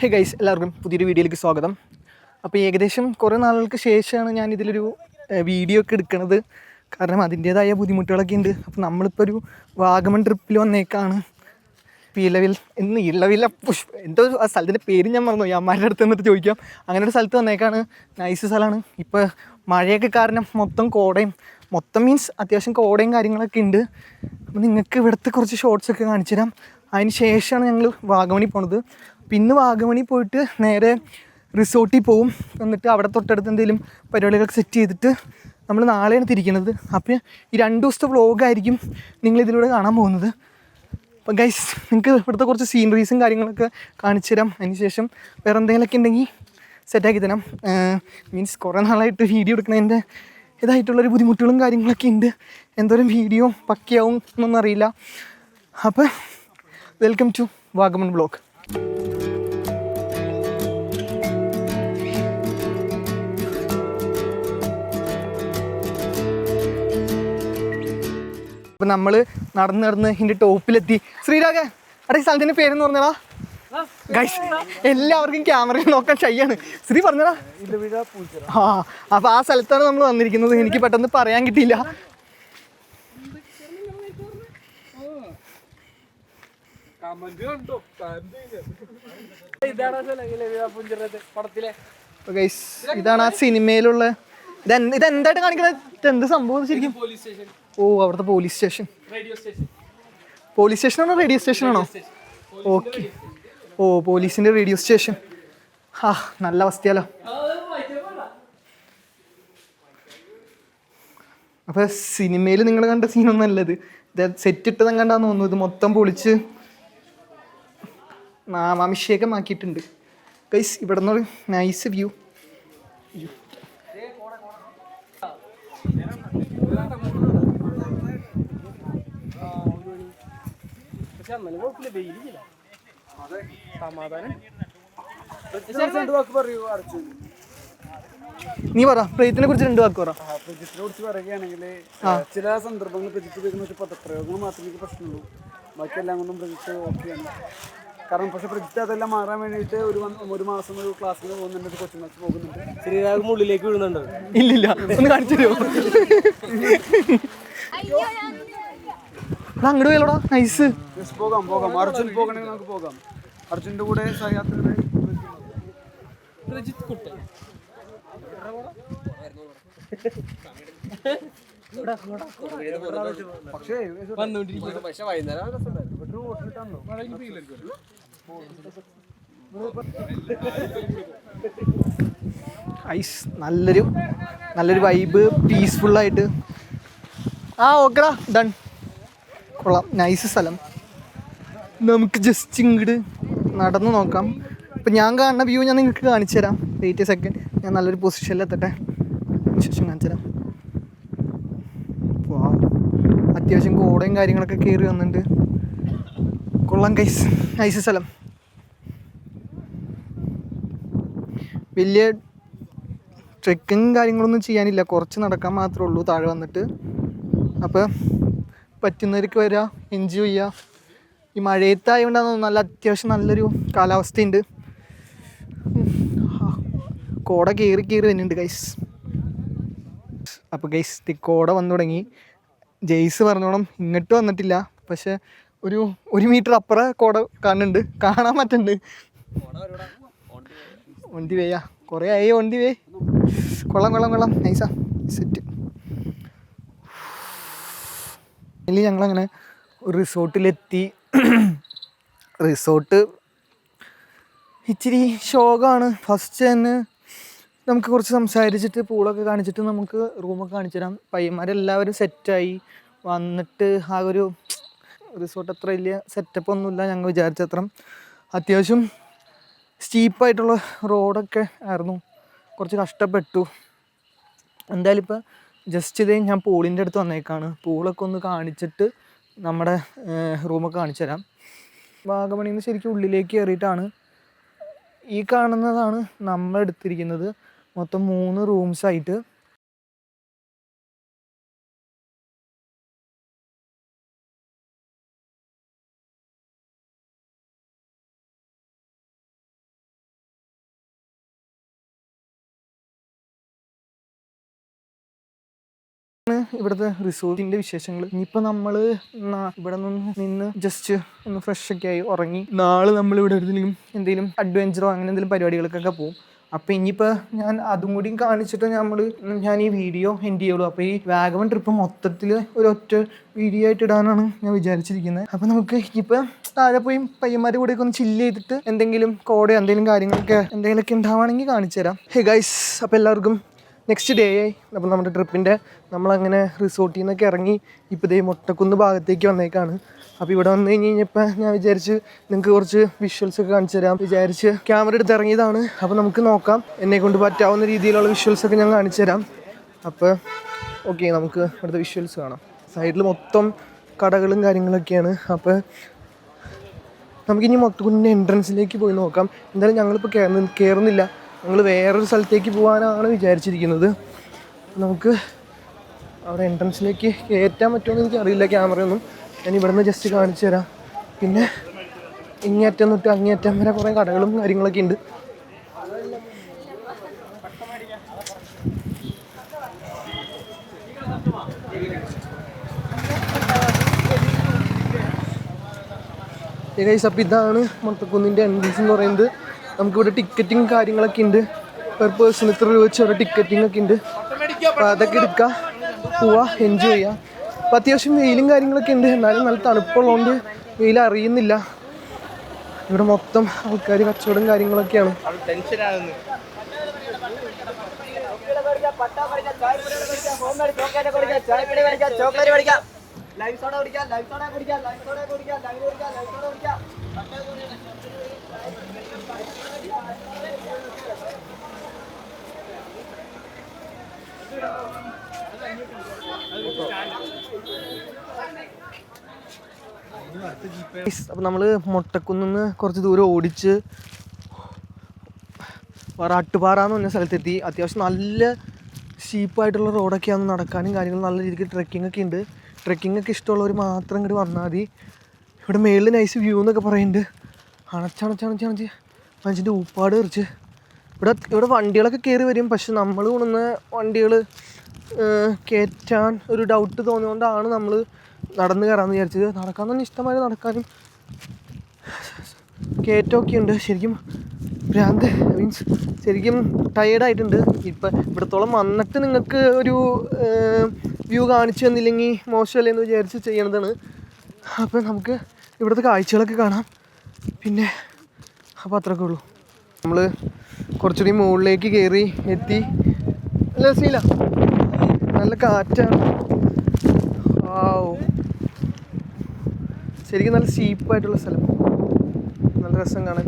Hey guys, എല്ലാവർക്കും പുതിയൊരു വീഡിയോയിലേക്ക് സ്വാഗതം. അപ്പോൾ ഏകദേശം കുറേ നാളുകൾക്ക് ശേഷമാണ് ഞാൻ ഇതിലൊരു വീഡിയോ ഒക്കെ എടുക്കുന്നത്. കാരണം അതിൻ്റേതായ ബുദ്ധിമുട്ടുകളൊക്കെ ഉണ്ട്. അപ്പോൾ നമ്മളിപ്പോൾ ഒരു വാഗമൺ ട്രിപ്പിൽ വന്നേക്കാണ്. ഇളവിൽ എന്തോ ആ സ്ഥലത്തിൻ്റെ പേര് ഞാൻ മറന്നു. അമ്മമാരുടെ അടുത്ത് നിന്നിട്ട് ചോദിക്കാം. അങ്ങനെ ഒരു സ്ഥലത്ത് വന്നേക്കാണ്. നൈസ് സ്ഥലമാണ്. ഇപ്പോൾ മഴയൊക്കെ കാരണം മൊത്തം കോടയും, മൊത്തം മീൻസ് അത്യാവശ്യം കോടയും കാര്യങ്ങളൊക്കെ ഉണ്ട്. അപ്പോൾ നിങ്ങൾക്ക് ഇവിടുത്തെ കുറച്ച് ഷോർട്സൊക്കെ കാണിച്ചു തരാം. അതിന് ശേഷമാണ് ഞങ്ങൾ വാഗമണിൽ പോണത്. പിന്നെ വാഗമണി പോയിട്ട് നേരെ റിസോർട്ടിൽ പോവും. എന്നിട്ട് അവിടെ തൊട്ടടുത്ത് എന്തെങ്കിലും പരിപാടികളൊക്കെ സെറ്റ് ചെയ്തിട്ട് നമ്മൾ നാളെയാണ് തിരിക്കുന്നത്. അപ്പോൾ ഈ 2 ദിവസത്തെ വ്ളോഗായിരിക്കും നിങ്ങളിതിലൂടെ കാണാൻ പോകുന്നത്. അപ്പം ഗൈസ്, നിങ്ങൾക്ക് ഇവിടുത്തെ കുറച്ച് സീനറീസും കാര്യങ്ങളൊക്കെ കാണിച്ചു തരാം. അതിന് ശേഷം വേറെ എന്തെങ്കിലുമൊക്കെ ഉണ്ടെങ്കിൽ സെറ്റാക്കി തരാം. മീൻസ് കുറേ നാളായിട്ട് വീഡിയോ എടുക്കുന്നതിൻ്റെ ഇതായിട്ടുള്ളൊരു ബുദ്ധിമുട്ടുകളും കാര്യങ്ങളൊക്കെ ഉണ്ട്. എന്തോരം വീഡിയോ പക്കയാവും എന്നൊന്നും അറിയില്ല. അപ്പോൾ വെൽക്കം ടു വാഗമൺ വ്ളോഗ്. അപ്പം നമ്മൾ നടന്ന് ഇതിൻ്റെ ടോപ്പിലെത്തി. ശ്രീരാഗ, അവിടെ ഈ സ്ഥലത്തിൻ്റെ പേരെന്ന് പറഞ്ഞടാ. ഗൈസ്, എല്ലാവർക്കും ക്യാമറയിൽ നോക്കാൻ ഷൈയാണ്. ശ്രീ പറഞ്ഞടാ. ആ, അപ്പോൾ ആ സ്ഥലത്താണ് നമ്മൾ വന്നിരിക്കുന്നത്. എനിക്ക് പെട്ടെന്ന് പറയാൻ കിട്ടിയില്ല. ഇതാണ് ആ സിനിമയിലുള്ള. ഇതെന്തായിട്ട് കാണിക്കണത്? എന്ത് സംഭവം ശരിക്കും? ഓ, അവിടുത്തെ പോലീസ് സ്റ്റേഷൻ. പോലീസ് സ്റ്റേഷനാണോ റേഡിയോ സ്റ്റേഷനാണോ? ഓക്കെ. ഓ, പോലീസിൻ്റെ റേഡിയോ സ്റ്റേഷൻ. ആ, നല്ല അവസ്ഥയല്ലോ. അപ്പോൾ സിനിമയിൽ നിങ്ങൾ കണ്ട സീനൊന്നും അല്ലത്. ഇത് സെറ്റ് ഇട്ടതും കണ്ടാന്ന് തോന്നുന്നു. ഇത് മൊത്തം പൊളിച്ച് നാമാഭിഷേകമാക്കിയിട്ടുണ്ട്. ഗൈസ്, ഇവിടെ നിന്നൊരു നൈസ് വ്യൂ. നീ പറ, പ്രജിത്തിനെ കുറിച്ച് 2 വാക്ക് പറ. പ്രജിത്തിനെ കുറിച്ച് പറയുകയാണെങ്കിൽ ചില സന്ദർഭങ്ങളിൽ പ്രജിത്ത് ഉപയോഗിക്കുന്ന പദപ്രയോഗങ്ങൾ മാത്രമേ എനിക്ക് പ്രശ്നമുള്ളൂ. ബാക്കിയെല്ലാം കൊണ്ടും പ്രജിത്ത് ഓക്കെയാണ്. കാരണം പക്ഷെ പ്രജിത്ത് അതെല്ലാം മാറാൻ വേണ്ടിയിട്ട് ഒരു മാസം ഒരു ക്ലാസ്സിന് പോകുന്നുണ്ട്, ഒരു കോച്ചിങ് ക്ലാസ് പോകുന്നുണ്ട്. ശ്രീരാഗം ഉള്ളിലേക്ക് വീഴുന്നുണ്ട്. ഇല്ലില്ല, ഒന്ന് കാണിച്ചു തരുമോ? അങ്ങോട്ട് പോയാലോടാ. നൈസ്. പോകാം. അർജുൻ പോകണമെങ്കിൽ നമുക്ക് പോകാം. അർജുൻ്റെ കൂടെ സഹയാത്രികരെ ഐസ്, നല്ലൊരു വൈബ്, പീസ്ഫുള്ളായിട്ട്. ആ, ഓക്കെടാ, ഡൺ. കൊള്ളാം, നൈസ് സ്ഥലം. നമുക്ക് ജസ്റ്റ് ഇങ്ങോട്ട് നടന്നു നോക്കാം. ഇപ്പം ഞാൻ കാണുന്ന വ്യൂ ഞാൻ നിങ്ങൾക്ക് കാണിച്ചു തരാം. വെയിറ്റ് സെക്കൻഡ്, ഞാൻ നല്ലൊരു പൊസിഷനിലെത്തട്ടെ, ശേഷം കാണിച്ചു തരാം. അത്യാവശ്യം കോടയും കാര്യങ്ങളൊക്കെ കയറി വന്നിട്ടുണ്ട്. കൊള്ളാം ഗൈസ്, നൈസ് സ്ഥലം. വലിയ ട്രെക്കിങ് കാര്യങ്ങളൊന്നും ചെയ്യാനില്ല, കുറച്ച് നടക്കാൻ മാത്രമേ ഉള്ളൂ താഴെ വന്നിട്ട്. അപ്പോൾ പറ്റുന്നവർക്ക് വരിക, എൻജോയ് ചെയ്യുക. ഈ മഴയത്തായതുകൊണ്ടാണ് നല്ല അത്യാവശ്യം നല്ലൊരു കാലാവസ്ഥയുണ്ട്. കോട കയറി വരുന്നുണ്ട് ഗൈസ്. അപ്പോൾ ഗൈസ്, കോട വന്നു തുടങ്ങി. ജെയ്സ് പറഞ്ഞോണം ഇങ്ങോട്ട് വന്നിട്ടില്ല, പക്ഷെ ഒരു മീറ്റർ അപ്പുറം കോട കാണാൻ പറ്റുന്നുണ്ട്. വണ്ടി വേയാ, കുറേ ആയി വണ്ടി വേ. കൊള്ളാം, നൈസാ സെറ്റ്. ഇനി ഞങ്ങളങ്ങനെ റിസോർട്ടിലെത്തി. റിസോർട്ട് ഇച്ചിരി ശോകമാണ്. ഫസ്റ്റ് തന്നെ നമുക്ക് കുറച്ച് സംസാരിച്ചിട്ട് പൂളൊക്കെ കാണിച്ചിട്ട് നമുക്ക് റൂമൊക്കെ കാണിച്ചു തരാം. പയ്യന്മാരെല്ലാവരും സെറ്റായി വന്നിട്ട് ആ ഒരു റിസോർട്ട് അത്ര വലിയ സെറ്റപ്പ് ഒന്നുമില്ല ഞങ്ങൾ വിചാരിച്ചത്ര. അത്യാവശ്യം സ്റ്റീപ്പായിട്ടുള്ള റോഡൊക്കെ ആയിരുന്നു, കുറച്ച് കഷ്ടപ്പെട്ടു. എന്തായാലും ഇപ്പോൾ ജസ്റ്റ് ഇതേ ഞാൻ പൂളിൻ്റെ അടുത്ത് വന്നേക്കാണ്. പൂളൊക്കെ ഒന്ന് കാണിച്ചിട്ട് നമ്മുടെ റൂമൊക്കെ കാണിച്ചു തരാം. വാഗമണിയിൽ നിന്ന് ശരിക്കും ഉള്ളിലേക്ക് കയറിയിട്ടാണ്. ഈ കാണുന്നതാണ് നമ്മൾ എടുത്തിരിക്കുന്നത്. മൊത്തം 3 റൂംസായിട്ട്. ഇവിടുത്തെ റിസോർട്ടിന്റെ വിശേഷങ്ങൾ. ഇനിയിപ്പോൾ നമ്മൾ ഇവിടെ നിന്ന് ജസ്റ്റ് ഒന്ന് ഫ്രഷ് ഒക്കെ ആയി ഉറങ്ങി നാളെ നമ്മൾ ഇവിടെ എന്തെങ്കിലും അഡ്വഞ്ചറോ അങ്ങനെ എന്തെങ്കിലും പരിപാടികൾക്കൊക്കെ പോകും. അപ്പോൾ ഇനിയിപ്പോൾ ഞാൻ അതും കൂടി കാണിച്ചിട്ട് ഞാൻ ഈ വീഡിയോ എൻഡ് ചെയ്യുള്ളൂ. അപ്പോൾ ഈ വാഗമൺ ട്രിപ്പ് മൊത്തത്തിൽ ഒരൊറ്റ വീഡിയോ ആയിട്ട് ഇടാനാണ് ഞാൻ വിചാരിച്ചിരിക്കുന്നത്. അപ്പോൾ നമുക്ക് ഇനിയിപ്പോൾ താഴെ പോയി പയ്യന്മാരുടെ കൂടെയൊക്കെ ഒന്ന് ചില്ല് ചെയ്തിട്ട് എന്തെങ്കിലും കോടയോ എന്തെങ്കിലുമൊക്കെ ഉണ്ടാവുകയാണെങ്കിൽ കാണിച്ചു തരാം. ഹേ ഗൈസ്, അപ്പോൾ എല്ലാവർക്കും നെക്സ്റ്റ് ഡേ ആയി. അപ്പോൾ നമ്മുടെ ട്രിപ്പിൻ്റെ നമ്മളങ്ങനെ റിസോർട്ടിൽ നിന്നൊക്കെ ഇറങ്ങി ഇപ്പോൾ ദേ മൊട്ടക്കുന്ന് ഭാഗത്തേക്ക് വന്നേക്കാണ്. അപ്പോൾ ഇവിടെ വന്നു കഴിഞ്ഞപ്പോൾ ഞാൻ വിചാരിച്ച് നിങ്ങൾക്ക് കുറച്ച് വിഷ്വൽസൊക്കെ കാണിച്ചു തരാം വിചാരിച്ച് ക്യാമറ എടുത്ത് ഇറങ്ങിയതാണ്. അപ്പോൾ നമുക്ക് നോക്കാം, എന്നെക്കൊണ്ട് പറ്റാവുന്ന രീതിയിലുള്ള വിഷ്വൽസൊക്കെ ഞാൻ കാണിച്ചു തരാം. അപ്പോൾ ഓക്കെ, നമുക്ക് ഇവിടുത്തെ വിഷ്വൽസ് കാണാം. സൈഡിൽ മൊത്തം കടകളും കാര്യങ്ങളൊക്കെയാണ്. അപ്പോൾ നമുക്കിനി മൊട്ടക്കുന്നിൻ്റെ എൻട്രൻസിലേക്ക് പോയി നോക്കാം. എന്തായാലും ഞങ്ങളിപ്പോൾ കയറുന്നില്ല, ഞങ്ങൾ വേറൊരു സ്ഥലത്തേക്ക് പോകാനാണ് വിചാരിച്ചിരിക്കുന്നത്. നമുക്ക് അവിടെ എൻട്രൻസിലേക്ക് കയറ്റാൻ പറ്റുമെന്ന് എനിക്കറിയില്ല ക്യാമറയൊന്നും. ഞാൻ ഇവിടെ നിന്ന് ജസ്റ്റ് കാണിച്ചു തരാം. പിന്നെ ഇങ്ങേറ്റം തൊട്ട് അങ്ങേറ്റം വരെ കുറേ കടകളും കാര്യങ്ങളൊക്കെ ഉണ്ട്. അപ്പോൾ ഇതാണ് മൊട്ടക്കുന്നിൻ്റെ എൻട്രൻസ് എന്ന് പറയുന്നത്. നമുക്കിവിടെ ടിക്കറ്റിങ് കാര്യങ്ങളൊക്കെ ഉണ്ട്. പെർ പേഴ്സൺ ഇത്ര രൂപ വെച്ച് അവിടെ ടിക്കറ്റിംഗ് ഒക്കെ ഉണ്ട്. അപ്പോൾ അതൊക്കെ എടുക്കാം, പോവാം, എൻജോയ് ചെയ്യാം. അപ്പോൾ അത്യാവശ്യം വെയിലും കാര്യങ്ങളൊക്കെ ഉണ്ട്, എന്നാലും നല്ല തണുപ്പുള്ളതുകൊണ്ട് വെയിൽ അറിയുന്നില്ല. ഇവിടെ മൊത്തം ആൾക്കാർ കച്ചവടം കാര്യങ്ങളൊക്കെയാണ്. അപ്പോൾ നമ്മൾ മൊട്ടക്കുന്നിന്ന് കുറച്ച് ദൂരം ഓടിച്ച് റാട്ടുപാറ എന്ന് പറഞ്ഞ സ്ഥലത്തെത്തി. അത്യാവശ്യം നല്ല സ്റ്റീപ്പായിട്ടുള്ള റോഡൊക്കെയാണ്, നടക്കാനും കാര്യങ്ങളും നല്ല രീതിക്ക് ട്രെക്കിംഗ് ഒക്കെ ഉണ്ട്. ട്രെക്കിംഗ് ഒക്കെ ഇഷ്ടമുള്ളവർ മാത്രം ഇങ്ങോട്ട് വന്നാൽ മതി. ഇവിടെ മേളിൽ നൈസ് വ്യൂ എന്നൊക്കെ പറയുന്നുണ്ട്. അണച്ചണച്ച് മനുഷ്യൻ്റെ ഊപ്പാട് തെറിച്ച് ഇവിടെ വണ്ടികളൊക്കെ കയറി വരും. പക്ഷെ നമ്മൾ കൊണ്ടുവന്ന വണ്ടികൾ കയറ്റാൻ ഒരു ഡൗട്ട് തോന്നിയതുകൊണ്ടാണ് നമ്മൾ നടന്ന് കയറാമെന്ന് വിചാരിച്ചത്. നടക്കാൻ തന്നെ ഇഷ്ടമായി, നടക്കാനും കയറ്റമൊക്കെ ഉണ്ട്. ശരിക്കും ഭ്രാന്ത് മീൻസ് ശരിക്കും ടയേർഡായിട്ടുണ്ട്. ഇപ്പം ഇവിടത്തോളം വന്നിട്ട് നിങ്ങൾക്ക് ഒരു വ്യൂ കാണിച്ചു തന്നില്ലെങ്കിൽ മോശമല്ലേ എന്ന് വിചാരിച്ച് ചെയ്യണതാണ്. അപ്പം നമുക്ക് ഇവിടുത്തെ കാഴ്ചകളൊക്കെ കാണാം. പിന്നെ അപ്പോൾ അത്രയൊക്കെ ഉള്ളൂ. നമ്മൾ കുറച്ചുകൂടി മുകളിലേക്ക് കയറി എത്തി. രസമില്ല, നല്ല കാറ്റാണ്. ശരിക്കും നല്ല സ്റ്റീപ്പായിട്ടുള്ള സ്ഥലം, നല്ല രസം കാണാൻ.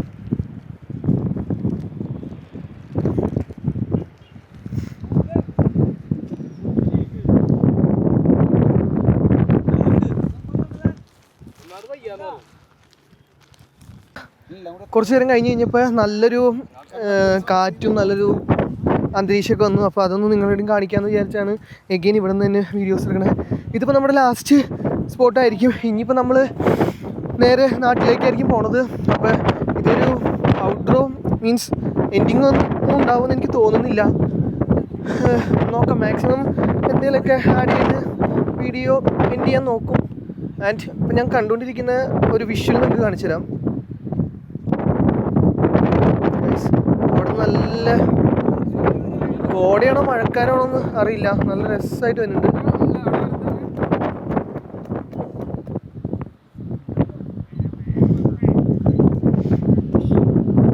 കുറച്ച് നേരം കഴിഞ്ഞ് കഴിഞ്ഞപ്പോൾ നല്ലൊരു കാറ്റും നല്ലൊരു അന്തരീക്ഷമൊക്കെ വന്നു. അപ്പോൾ അതൊന്നും നിങ്ങളോടും കാണിക്കാമെന്ന് വിചാരിച്ചാണ് എഗെയിൻ ഇവിടെ നിന്ന് തന്നെ വീഡിയോസ് എടുക്കണത്. ഇതിപ്പോൾ നമ്മുടെ ലാസ്റ്റ് സ്പോട്ടായിരിക്കും. ഇനിയിപ്പോൾ നമ്മൾ നേരെ നാട്ടിലേക്കായിരിക്കും പോണത്. അപ്പോൾ ഇതൊരു ഔട്ട്ഡോർ മീൻസ് എൻഡിങ് ഒന്നും ഉണ്ടാവുമെന്ന് എനിക്ക് തോന്നുന്നില്ല. നോക്കാം, മാക്സിമം എന്തെങ്കിലുമൊക്കെ ആഡ് ചെയ്ത് വീഡിയോ എൻഡ് ചെയ്യാൻ നോക്കും. ആൻഡ് ഇപ്പം ഞാൻ കണ്ടുകൊണ്ടിരിക്കുന്ന ഒരു വിഷ്വൽ നിങ്ങൾക്ക് കാണിച്ചു തരാം. അവിടെ നല്ല കോടയാണോ മഴക്കാരാണോ എന്ന് അറിയില്ല, നല്ല രസമായിട്ട് വരുന്നുണ്ട്.